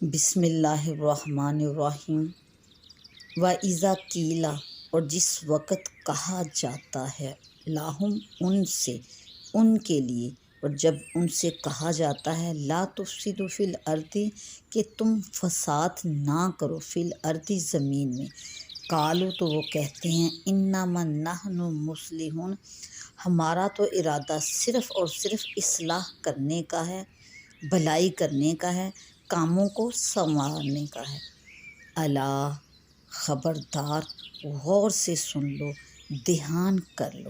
بسم اللہ الرحمن الرحیم۔ وَإِذَا قِيلَ، اور جس وقت کہا جاتا ہے، لاہم ان سے، ان کے لیے، اور جب ان سے کہا جاتا ہے لا تفسدوا فی الارض، کہ تم فساد نہ کرو فی الارض، زمین میں، قالوا، تو وہ کہتے ہیں انما نحن مصلحون، ہمارا تو ارادہ صرف اور صرف اصلاح کرنے کا ہے، بھلائی کرنے کا ہے، کاموں کو سنوارنے کا ہے۔ الا، خبردار، غور سے سن لو، دھیان کر لو،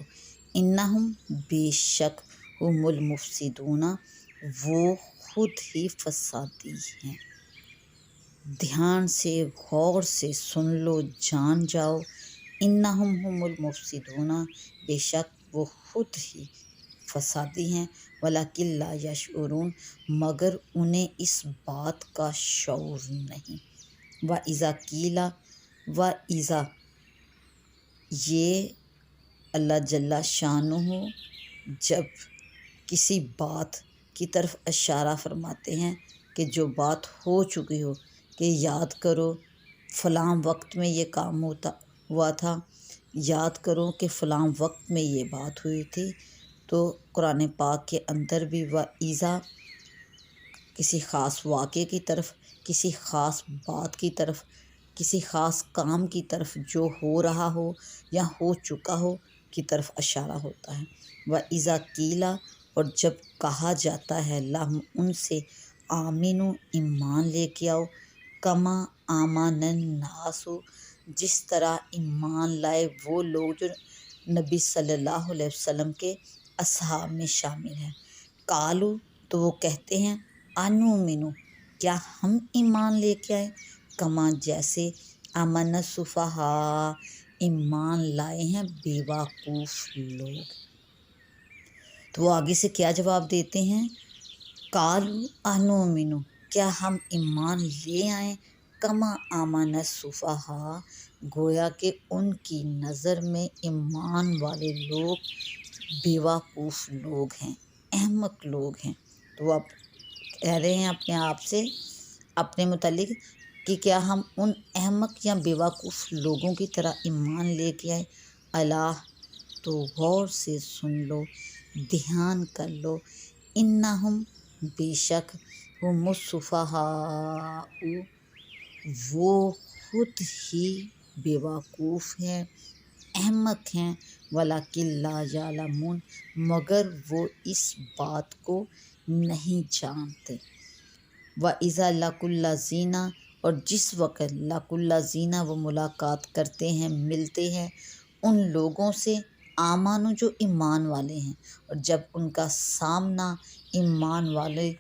انہم، بے شک، ہم المفسدون، وہ خود ہی فسادی ہیں۔ دھیان سے، غور سے سن لو، جان جاؤ، انہم ہم المفسدون، بے شک وہ خود ہی فسادی ہیں، ولکن لا یشعرون، مگر انہیں اس بات کا شعور نہیں۔ وَإِذَا قِيلَ، وَإِذَا، یہ اللہ جل شانہ جب کسی بات کی طرف اشارہ فرماتے ہیں کہ جو بات ہو چکی ہو، کہ یاد کرو فلاں وقت میں یہ کام ہوا تھا، یاد کرو کہ فلاں وقت میں یہ بات ہوئی تھی، تو قرآن پاک کے اندر بھی وَإِذَا کسی خاص واقعے کی طرف، کسی خاص بات کی طرف، کسی خاص کام کی طرف جو ہو رہا ہو یا ہو چکا ہو کی طرف اشارہ ہوتا ہے۔ وَإِذَا قِيلَ، اور جب کہا جاتا ہے لہم ان سے، آمنو، ایمان لے کے آؤ، کما آمن الناس، جس طرح ایمان لائے وہ لوگ جو نبی صلی اللہ علیہ وسلم کے اصحاب میں شامل ہیں۔ قالو، تو وہ کہتے ہیں انؤمن، کیا ہم ایمان لے کے آئے، کما جیسے، آمن السفہاء، ایمان لائے ہیں بے وقوف لوگ۔ تو وہ آگے سے کیا جواب دیتے ہیں؟ قالوا انؤمن، کیا ہم ایمان لے آئیں، کما آمن السفہاء، گویا کہ ان کی نظر میں ایمان والے لوگ بے وقوف لوگ ہیں، احمق لوگ ہیں۔ تو وہ اب کہہ رہے ہیں اپنے آپ سے، اپنے متعلق، کہ کیا ہم ان احمق یا بے وقوف لوگوں کی طرح ایمان لے کے آئے۔ الا، تو غور سے سن لو، دھیان کر لو، انہم، بے شک، ہم السفہاء، وہ خود ہی بے وقوف ہیں، احمق ہیں، ولکن لا یعلمون، مگر وہ اس بات کو نہیں جانتے۔ وَإِذَا لَقُوا الَّذِينَ، اور جس وقت لَقُوا الَّذِينَ، وہ ملاقات کرتے ہیں، ملتے ہیں ان لوگوں سے، آمنو، جو ایمان والے ہیں، اور جب ان کا سامنا ایمان والے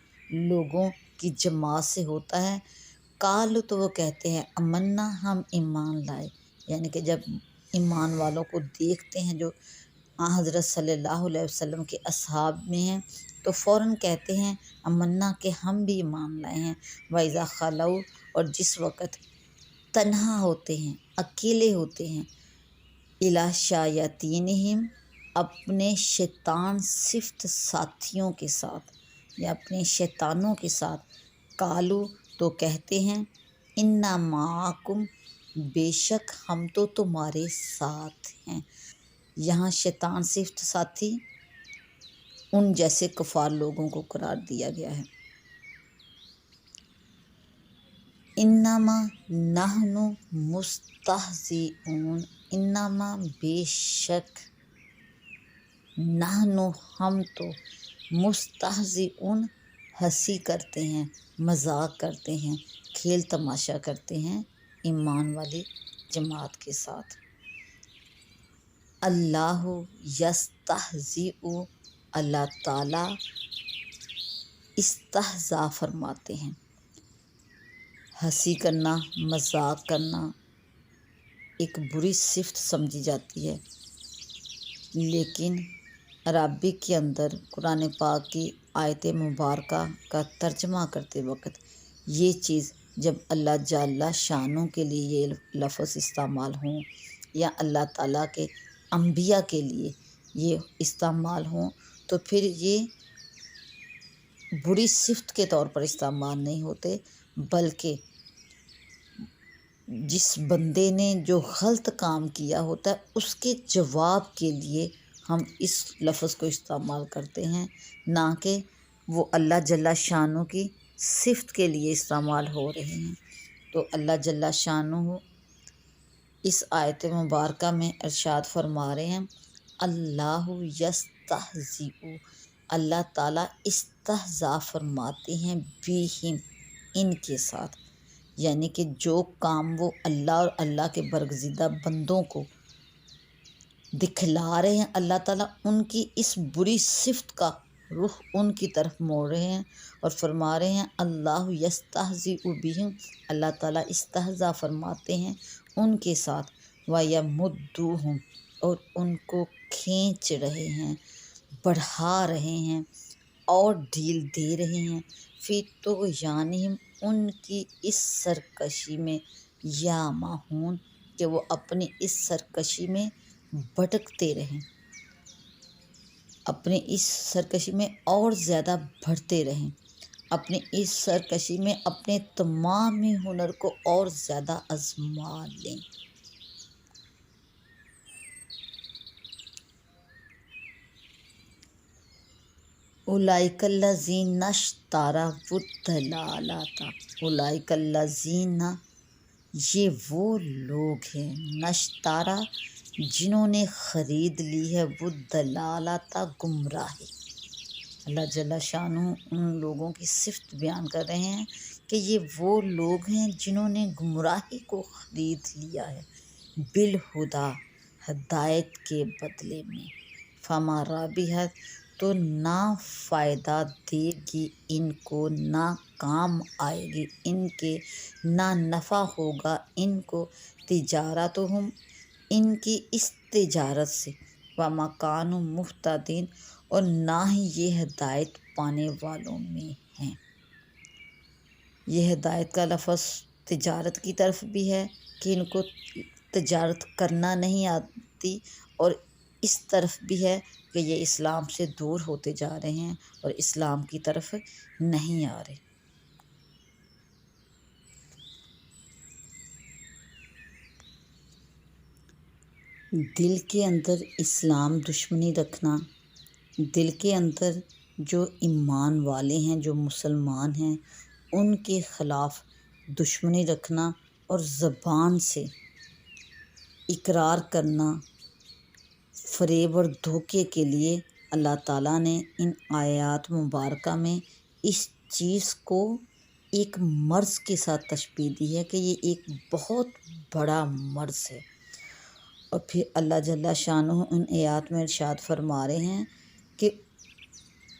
لوگوں کی جماعت سے ہوتا ہے، قالوا، تو وہ کہتے ہیں آمنا، ہم ایمان لائے، یعنی کہ جب ایمان والوں کو دیکھتے ہیں جو حضرت صلی اللہ علیہ وسلم کے اصحاب میں ہیں، تو فوراً کہتے ہیں آمنا، کہ ہم بھی ایمان لائے ہیں۔ وَإِذَا خَلَوْا، اور جس وقت تنہا ہوتے ہیں، اکیلے ہوتے ہیں، إِلَىٰ شَيَاطِینِہِمْ، اپنے شیطان صفت ساتھیوں کے ساتھ یا اپنے شیطانوں کے ساتھ، قالوا، تو کہتے ہیں اِنَّا مَعَکُمْ، بے شک ہم تو تمہارے ساتھ ہیں۔ یہاں شیطان صفت ساتھی ان جیسے کفار لوگوں کو قرار دیا گیا ہے۔ انما نحن مستہزئون، انما، بے شک، نحن، ہم تو، مستہزئون، ہنسی کرتے ہیں، مذاق کرتے ہیں، کھیل تماشا کرتے ہیں ایمان والی جماعت کے ساتھ۔ اللہ یستہزئ، اللہ تعالیٰ استہزاء فرماتے ہیں۔ ہنسی کرنا، مذاق کرنا ایک بری صفت سمجھی جاتی ہے، لیکن عربک کے اندر قرآن پاک کی آیت مبارکہ کا ترجمہ کرتے وقت یہ چیز جب اللہ جل شانہ کے لیے یہ لفظ استعمال ہوں، یا اللہ تعالیٰ کے انبیاء کے لیے یہ استعمال ہوں، تو پھر یہ بری صفت کے طور پر استعمال نہیں ہوتے، بلکہ جس بندے نے جو غلط کام کیا ہوتا ہے اس کے جواب کے لیے ہم اس لفظ کو استعمال کرتے ہیں، نہ کہ وہ اللہ جل شانہ کی صفت کے لیے استعمال ہو رہے ہیں۔ تو اللہ جل شانہ اس آیت مبارکہ میں ارشاد فرما رہے ہیں، اللہ یستہزئ، اللہ تعالیٰ استہزاء فرماتے ہیں بہم، ان کے ساتھ، یعنی کہ جو کام وہ اللہ اور اللہ کے برگزیدہ بندوں کو دکھلا رہے ہیں، اللہ تعالیٰ ان کی اس بری صفت کا رخ ان کی طرف موڑ رہے ہیں اور فرما رہے ہیں اللہ یستہزئ بہم، اللہ تعالیٰ استہزاء فرماتے ہیں ان کے ساتھ، وَیَمُدُّوہُم، اور ان کو کھینچ رہے ہیں، بڑھا رہے ہیں اور ڈھیل دے رہے ہیں، فی طغیانہم، ان کی اس سرکشی میں، یعمہون، کہ وہ اپنی اس سرکشی میں بھٹکتے رہیں، اپنی اس سرکشی میں اور زیادہ بڑھتے رہیں، اپنی اس سرکشی میں اپنے تمام ہی ہنر کو اور زیادہ آزما لیں۔ اولئک الذین اشتروا الضلالۃ، اولئک الذین، یہ وہ لوگ ہیں، نشتارا، جنہوں نے خرید لی ہے، وہ الضلالۃ، گمراہی۔ اللہ جل شانہ ان لوگوں کی صفت بیان کر رہے ہیں کہ یہ وہ لوگ ہیں جنہوں نے گمراہی کو خرید لیا ہے، بالہدیٰ، ہدایت کے بدلے میں، فما ربحت، تو نہ فائدہ دے گی ان کو، نہ کام آئے گی ان کے، نہ نفع ہوگا ان کو، تجارتہم، ان کی اس تجارت سے، وما کانوا مہتدین، اور نہ ہی یہ ہدایت پانے والوں میں ہیں۔ یہ ہدایت کا لفظ تجارت کی طرف بھی ہے کہ ان کو تجارت کرنا نہیں آتی، اور اس طرف بھی ہے کہ یہ اسلام سے دور ہوتے جا رہے ہیں اور اسلام کی طرف نہیں آ رہے۔ دل کے اندر اسلام دشمنی رکھنا، دل کے اندر جو ایمان والے ہیں، جو مسلمان ہیں، ان کے خلاف دشمنی رکھنا اور زبان سے اقرار کرنا فریب اور دھوکے کے لیے، اللہ تعالیٰ نے ان آیات مبارکہ میں اس چیز کو ایک مرض کے ساتھ تشبیہ دی ہے کہ یہ ایک بہت بڑا مرض ہے۔ اور پھر اللہ جل شانہ ان آیات میں ارشاد فرما رہے ہیں کہ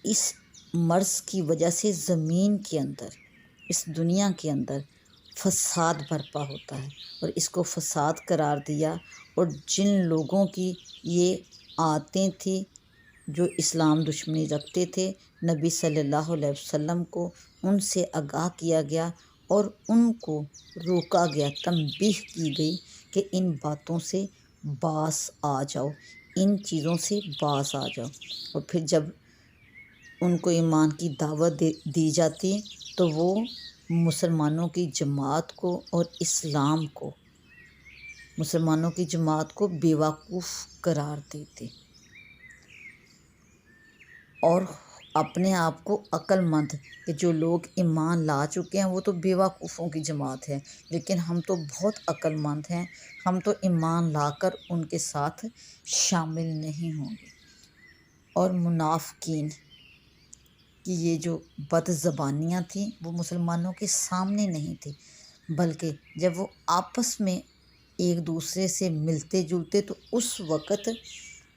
اس مرض کی وجہ سے زمین کے اندر، اس دنیا کے اندر فساد برپا ہوتا ہے، اور اس کو فساد قرار دیا، اور جن لوگوں کی یہ عادتیں تھیں، جو اسلام دشمنی رکھتے تھے، نبی صلی اللہ علیہ وسلم کو ان سے آگاہ کیا گیا اور ان کو روکا گیا، تنبیہ کی گئی کہ ان باتوں سے باز آ جاؤ، ان چیزوں سے باز آ جاؤ۔ اور پھر جب ان کو ایمان کی دعوت دی جاتی تو وہ مسلمانوں کی جماعت کو اور اسلام کو، مسلمانوں کی جماعت کو بیوقوف قرار دیتے اور اپنے آپ کو عقل مند، کہ جو لوگ ایمان لا چکے ہیں وہ تو بیوقوفوں کی جماعت ہے، لیکن ہم تو بہت عقل مند ہیں، ہم تو ایمان لا کر ان کے ساتھ شامل نہیں ہوں گے۔ اور منافقین کی یہ جو بد زبانیاں تھیں وہ مسلمانوں کے سامنے نہیں تھیں، بلکہ جب وہ آپس میں ایک دوسرے سے ملتے جلتے تو اس وقت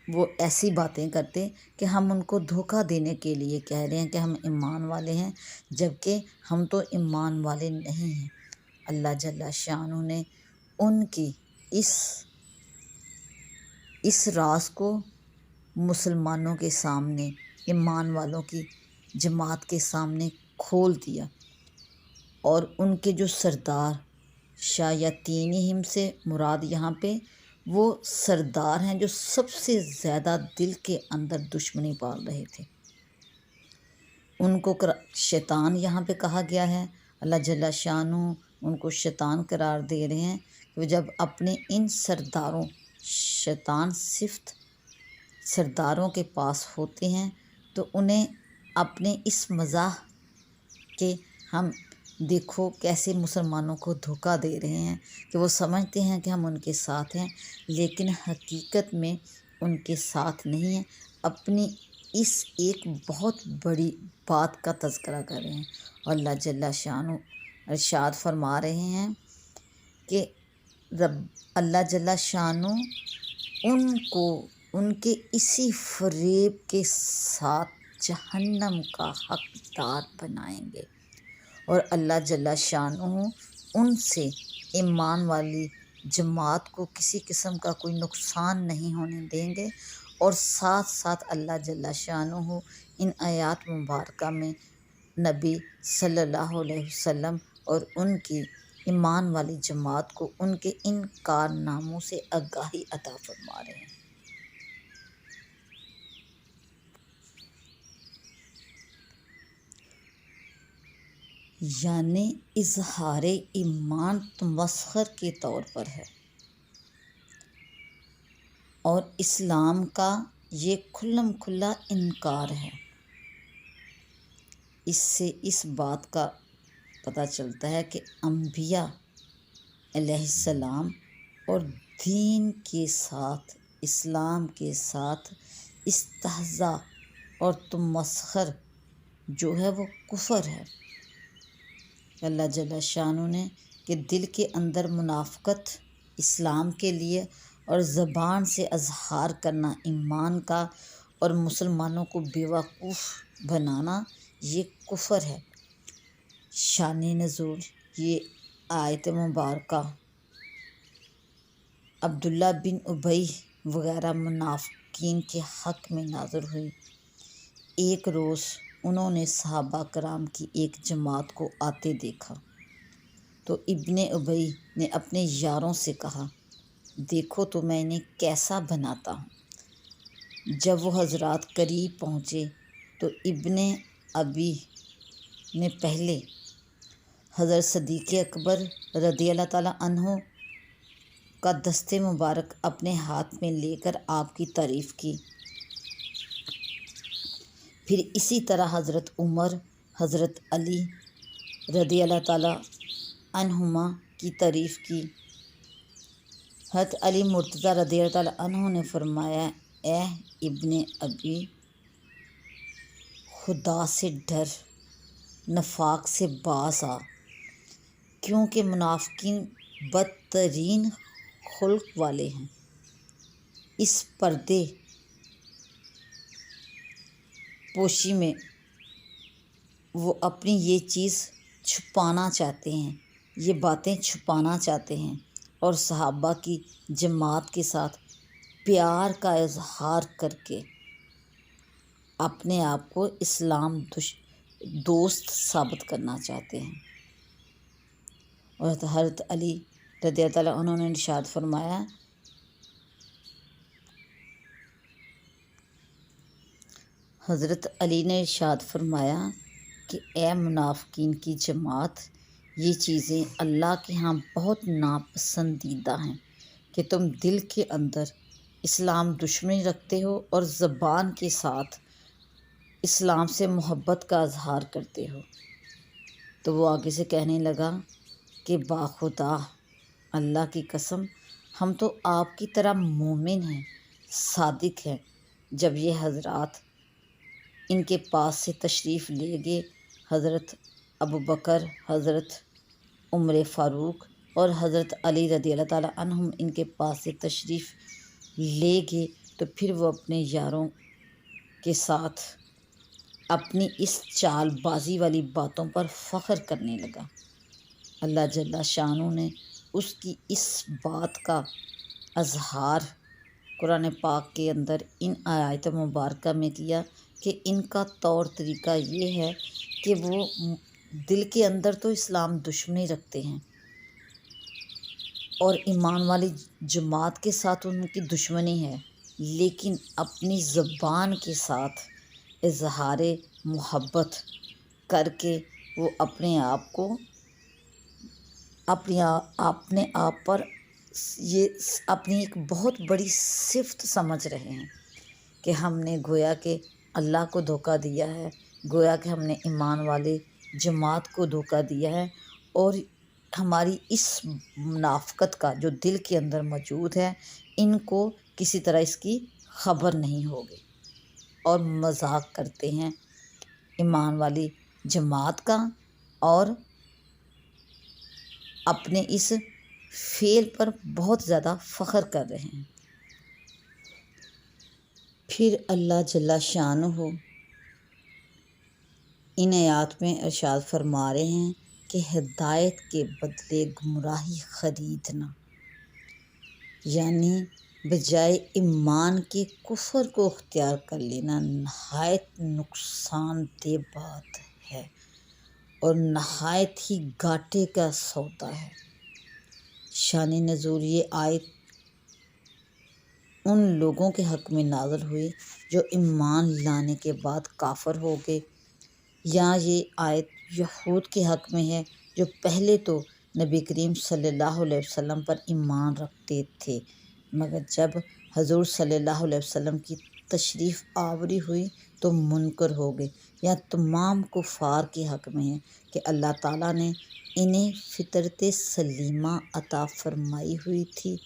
وہ ایسی باتیں کرتے کہ ہم ان کو دھوکہ دینے کے لیے کہہ رہے ہیں کہ ہم ایمان والے ہیں، جبکہ ہم تو ایمان والے نہیں ہیں۔ اللہ جل شانہ نے ان کی اس راز کو مسلمانوں کے سامنے، ایمان والوں کی جماعت کے سامنے کھول دیا، اور ان کے جو سردار، شیاطینہم سے مراد یہاں پہ وہ سردار ہیں جو سب سے زیادہ دل کے اندر دشمنی پال رہے تھے، ان کو شیطان یہاں پہ کہا گیا ہے، اللہ جل شانہ ان کو شیطان قرار دے رہے ہیں کہ جب اپنے ان سرداروں، شیطان صفت سرداروں کے پاس ہوتے ہیں تو انہیں اپنے اس مزاح کہ ہم دیکھو کیسے مسلمانوں کو دھوکہ دے رہے ہیں، کہ وہ سمجھتے ہیں کہ ہم ان کے ساتھ ہیں لیکن حقیقت میں ان کے ساتھ نہیں ہیں، اپنی اس ایک بہت بڑی بات کا تذکرہ کر رہے ہیں۔ اور اللہ جل شانہ ارشاد فرما رہے ہیں کہ اللہ جل شانہ ان کو ان کے اسی فریب کے ساتھ جہنم کا حقدار بنائیں گے، اور اللہ جل شانہ ان سے ایمان والی جماعت کو کسی قسم کا کوئی نقصان نہیں ہونے دیں گے۔ اور ساتھ ساتھ اللہ جل شانہ ان آیات مبارکہ میں نبی صلی اللہ علیہ وسلم اور ان کی ایمان والی جماعت کو ان کے ان کارناموں سے آگاہی عطا فرما رہے ہیں۔ یعنی اظہار ایمان تمسخر کے طور پر ہے، اور اسلام کا یہ کھلم کھلا انکار ہے۔ اس سے اس بات کا پتہ چلتا ہے کہ انبیاء علیہ السلام اور دین کے ساتھ، اسلام کے ساتھ استہزاء اور تمسخر جو ہے وہ کفر ہے۔ اللہ جل شانہ نے کہ دل کے اندر منافقت اسلام کے لیے اور زبان سے اظہار کرنا ایمان کا اور مسلمانوں کو بیوقوف بنانا یہ کفر ہے۔ شان نزول یہ آیت مبارکہ عبداللہ بن ابی وغیرہ منافقین کے حق میں نازل ہوئی۔ ایک روز انہوں نے صحابہ کرام کی ایک جماعت کو آتے دیکھا تو ابن ابی نے اپنے یاروں سے کہا، دیکھو تو میں انہیں کیسا بناتا ہوں۔ جب وہ حضرات قریب پہنچے تو ابن ابی نے پہلے حضرت صدیق اکبر رضی اللہ تعالیٰ عنہ کا دست مبارک اپنے ہاتھ میں لے کر آپ کی تعریف کی، پھر اسی طرح حضرت عمر، حضرت علی رضی اللہ تعالیٰ عنہما کی تعریف کی۔ حضرت علی مرتضیٰ رضی اللہ تعالیٰ عنہ نے فرمایا، اے ابن ابی، خدا سے ڈر، نفاق سے باز آ، کیونکہ منافقین بدترین خلق والے ہیں۔ اس پردے پوشی میں وہ اپنی یہ چیز چھپانا چاہتے ہیں، یہ باتیں چھپانا چاہتے ہیں، اور صحابہ کی جماعت کے ساتھ پیار کا اظہار کر کے اپنے آپ کو اسلام دوست ثابت کرنا چاہتے ہیں۔ اور حضرت علی رضی اللہ تعالیٰ عنہ نے ارشاد فرمایا، حضرت علی نے ارشاد فرمایا کہ اے منافقین کی جماعت، یہ چیزیں اللہ کے ہاں بہت ناپسندیدہ ہیں کہ تم دل کے اندر اسلام دشمنی رکھتے ہو اور زبان کے ساتھ اسلام سے محبت کا اظہار کرتے ہو۔ تو وہ آگے سے کہنے لگا کہ باخدا اللہ کی قسم، ہم تو آپ کی طرح مومن ہیں، صادق ہیں۔ جب یہ حضرات ان کے پاس سے تشریف لے گئے، حضرت ابوبکر، حضرت عمر فاروق اور حضرت علی رضی اللہ تعالیٰ عنہم ان کے پاس سے تشریف لے گئے تو پھر وہ اپنے یاروں کے ساتھ اپنی اس چال بازی والی باتوں پر فخر کرنے لگا۔ اللہ جل شانہ نے اس کی اس بات کا اظہار قرآن پاک کے اندر ان آیات مبارکہ میں کیا کہ ان کا طور طریقہ یہ ہے کہ وہ دل کے اندر تو اسلام دشمنی رکھتے ہیں اور ایمان والی جماعت کے ساتھ ان کی دشمنی ہے، لیکن اپنی زبان کے ساتھ اظہار محبت کر کے وہ اپنے آپ کو اپنے آپ پر یہ اپنی ایک بہت بڑی صفت سمجھ رہے ہیں کہ ہم نے گویا کہ اللہ کو دھوکہ دیا ہے، گویا کہ ہم نے ایمان والے جماعت کو دھوکہ دیا ہے، اور ہماری اس منافقت کا جو دل کے اندر موجود ہے ان کو کسی طرح اس کی خبر نہیں ہوگی، اور مذاق کرتے ہیں ایمان والی جماعت کا اور اپنے اس فعل پر بہت زیادہ فخر کر رہے ہیں۔ پھر اللہ جل شانہ ان آیات میں ارشاد فرما رہے ہیں کہ ہدایت کے بدلے گمراہی خریدنا، یعنی بجائے ایمان کے کفر کو اختیار کر لینا نہایت نقصان دہ بات ہے اور نہایت ہی گھاٹے کا سودا ہے۔ شان نزول یہ آیت ان لوگوں کے حق میں نازل ہوئی جو ایمان لانے کے بعد کافر ہو گئے، یا یہ آیت یہود کے حق میں ہے جو پہلے تو نبی کریم صلی اللہ علیہ وسلم پر ایمان رکھتے تھے، مگر جب حضور صلی اللہ علیہ وسلم کی تشریف آوری ہوئی تو منکر ہو گئے، یا تمام کفار کے حق میں ہے کہ اللہ تعالیٰ نے انہیں فطرت سلیمہ عطا فرمائی ہوئی تھی،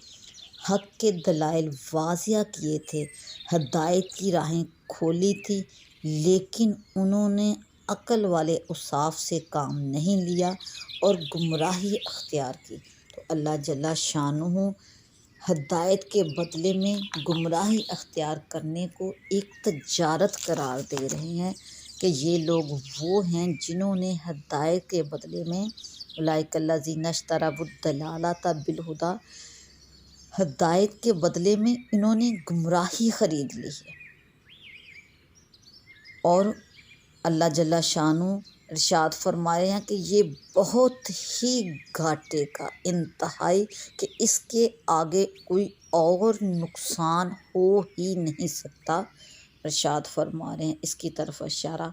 حق کے دلائل واضح کیے تھے، ہدایت کی راہیں کھولی تھی، لیکن انہوں نے عقل والے اوصاف سے کام نہیں لیا اور گمراہی اختیار کی، تو اللہ جل شانہ ہدایت کے بدلے میں گمراہی اختیار کرنے کو ایک تجارت قرار دے رہے ہیں کہ یہ لوگ وہ ہیں جنہوں نے ہدایت کے بدلے میں اولئک الذین اشتروا الضلالۃ بالہدی، ہدایت کے بدلے میں انہوں نے گمراہی خرید لی ہے۔ اور اللہ جل شانہ ارشاد فرما رہے ہیں کہ یہ بہت ہی گھاٹے کا انتہائی، کہ اس کے آگے کوئی اور نقصان ہو ہی نہیں سکتا۔ ارشاد فرما رہے ہیں، اس کی طرف اشارہ